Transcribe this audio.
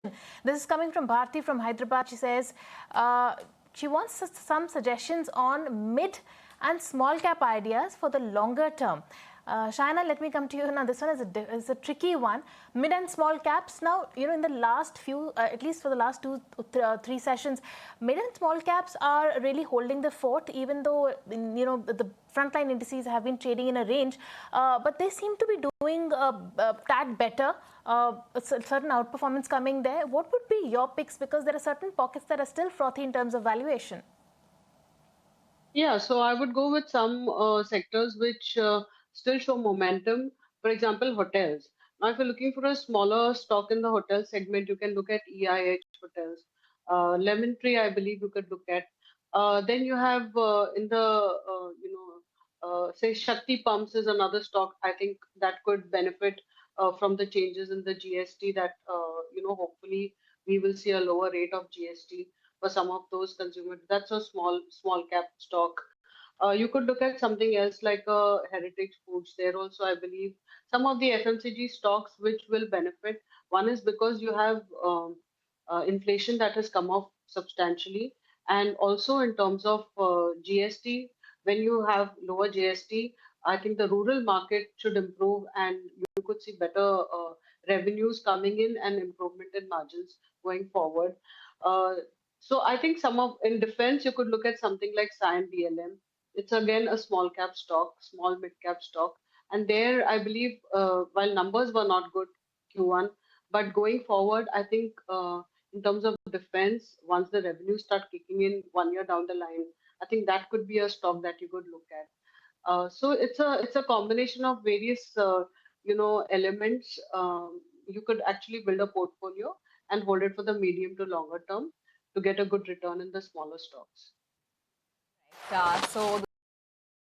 This is coming from Bharti from Hyderabad. She says she wants some suggestions on mid and small cap ideas for the longer term. Shaina, let me come to you now. This one is a tricky one. Mid and small caps. Now, in the last few, at least for the last three sessions, mid and small caps are really holding the fort, even though, the frontline indices have been trading in a range, but they seem to be doing a tad better. Certain outperformance coming there. What would be your picks? Because there are certain pockets that are still frothy in terms of valuation. Yeah, so I would go with some sectors which still show momentum. For example, hotels. Now, if you're looking for a smaller stock in the hotel segment, you can look at EIH Hotels. Lemon Tree, I believe you could look at. Then you have in the, say Shakti Pumps is another stock. I think that could benefit from the changes in the GST that, hopefully we will see a lower rate of GST for some of those consumers. That's a small cap stock. You could look at something else like Heritage Foods. There also, I believe, some of the FMCG stocks which will benefit. One is because you have inflation that has come off substantially, and also in terms of GST, when you have lower GST, I think the rural market should improve, and you could see better revenues coming in and improvement in margins going forward. Uh, so I think some of in defense you could look at something like Cyan BLM. It's again a small cap stock, small mid cap stock, and there I believe while numbers were not good Q1, but going forward I think in terms of defense, once the revenues start kicking in 1 year down the line, I think that could be a stock that you could look at. So it's a combination of various elements. You could actually build a portfolio and hold it for the medium to longer term to get a good return in the smaller stocks. So